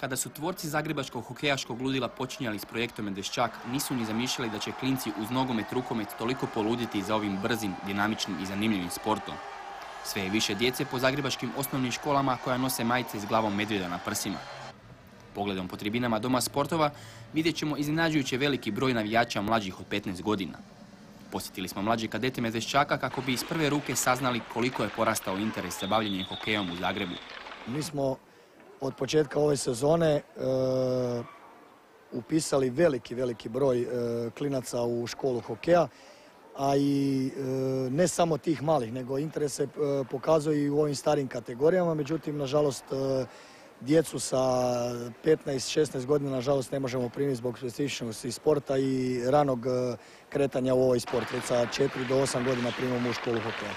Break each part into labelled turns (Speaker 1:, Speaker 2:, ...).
Speaker 1: Kada su tvorci zagrebačkog hokejaškog ludila počinjali s projektom Medveščak, nisu ni zamišljali da će klinci uz nogomet, rukomet toliko poluditi za ovim brzim, dinamičnim i zanimljivim sportom. Sve je više djece po zagrebačkim osnovnim školama koja nose majice s glavom medvjeda na prsima. Pogledom po tribinama Doma sportova vidjet ćemo iznenađujuće veliki broj navijača mlađih od 15 godina. Posjetili smo mlađe kadete Medveščaka kako bi iz prve ruke saznali koliko je porastao interes za bavljenje hokejom u Zagrebu.
Speaker 2: Mi smo od početka ove sezone upisali veliki broj klinaca u školu hokeja, a i ne samo tih malih, nego interes se pokazuje i u ovim starim kategorijama. Međutim, nažalost, djecu sa 15-16 godina, nažalost, ne možemo primiti zbog specifičnosti sporta i ranog kretanja u ovaj sport. Već sa 4 do 8 godina primamo u školu hokeja.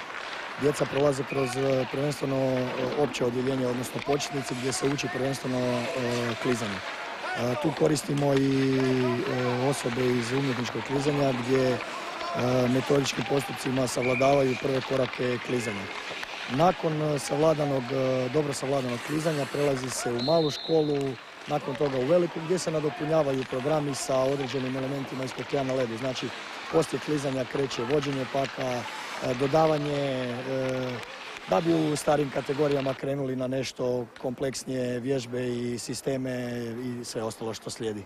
Speaker 2: Djeca prolaze kroz prvenstveno opće odjeljenje, odnosno početnici, gdje se uči prvenstveno klizanje. Tu koristimo i osobe iz umjetničkog klizanja, gdje metodičkim postupcima savladavaju prve korake klizanja. Nakon dobro savladanog klizanja prelazi se u malu školu, nakon toga u veliku, gdje se nadopunjavaju programi sa određenim elementima iz hokeja na ledu. Znači, poslije klizanja kreće vođenje paka, dodavanje, da bi u starim kategorijama krenuli na nešto kompleksnije vježbe i sisteme i sve ostalo što slijedi.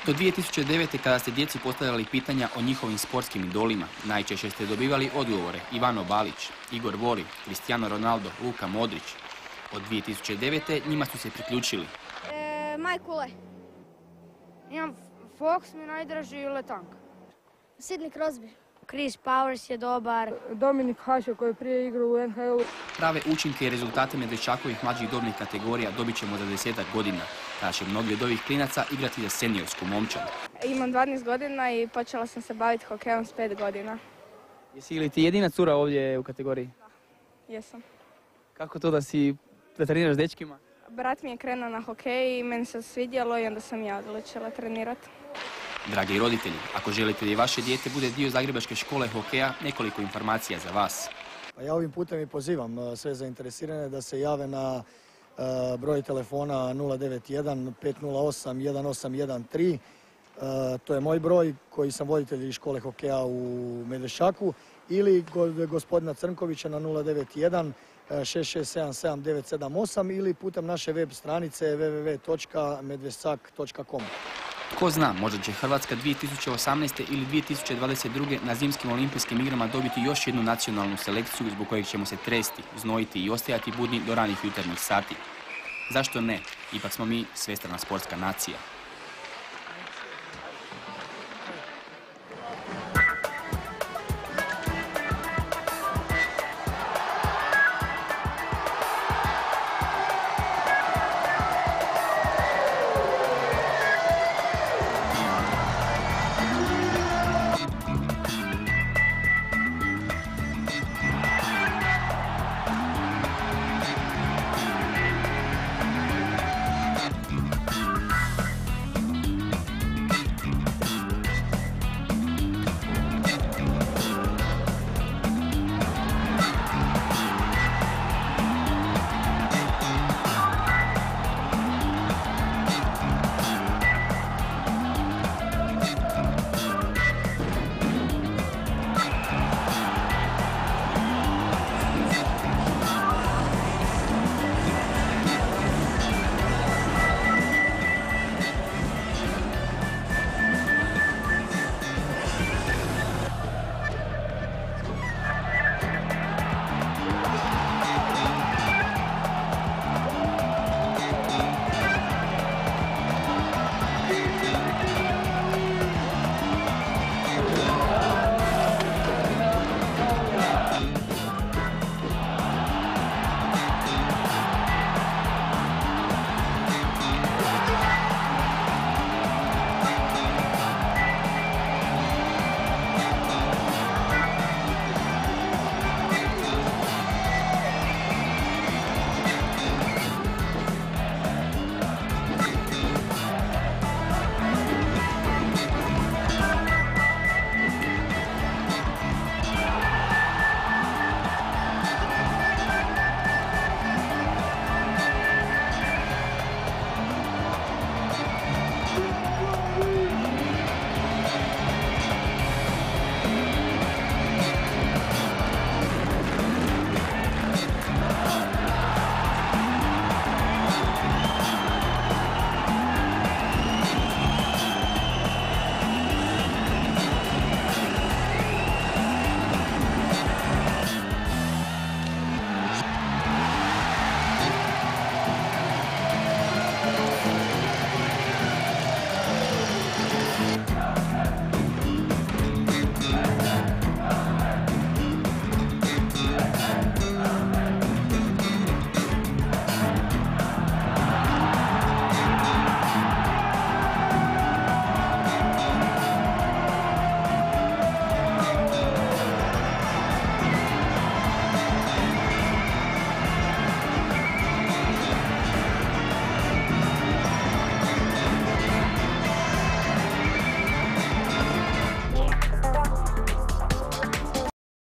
Speaker 1: Do 2009. kada ste djeci postavljali pitanja o njihovim sportskim idolima, najčešće ste dobivali odgovore Ivano Balić, Igor Vori, Cristiano Ronaldo, Luka Modrić. Od 2009. njima su se priključili
Speaker 3: Majkule. Imam Fox, mi najdraži, Letank.
Speaker 4: Sidney Crosby. Chris Powers je dobar.
Speaker 3: Dominik Hašo koji je prije igrao u NHL-u.
Speaker 1: Prave učinke i rezultate Medveščakovih mlađih dobnih kategorija dobit ćemo za 10-ak godina, kada će mnogi od ovih klinaca igrati za seniorsku momčad.
Speaker 5: Imam 12 godina i počela sam se baviti hokejom s 5 godina.
Speaker 6: Jesi li ti jedina cura ovdje u kategoriji?
Speaker 5: Da, jesam.
Speaker 6: Kako to da treniraš s dečkima?
Speaker 5: Brat mi je krenuo na hokej i meni se svidjelo i onda sam ja odlučila trenirati.
Speaker 1: Dragi roditelji, ako želite da i vaše dijete bude dio Zagrebačke škole hokeja, nekoliko informacija za vas.
Speaker 2: Ja ovim putem i pozivam sve zainteresirane da se jave na broj telefona 091 508 1813. To je moj broj koji sam voditelj iz škole hokeja u Medveščaku, ili gospodina Crnkovića na 091 6677 978 ili putem naše web stranice www.medveščak.com.
Speaker 1: Tko zna, možda će Hrvatska 2018. ili 2022. na zimskim olimpijskim igrama dobiti još jednu nacionalnu selekciju zbog kojeg ćemo se tresti, znojiti i ostajati budni do ranih jutarnjih sati. Zašto ne? Ipak smo mi svestrana sportska nacija.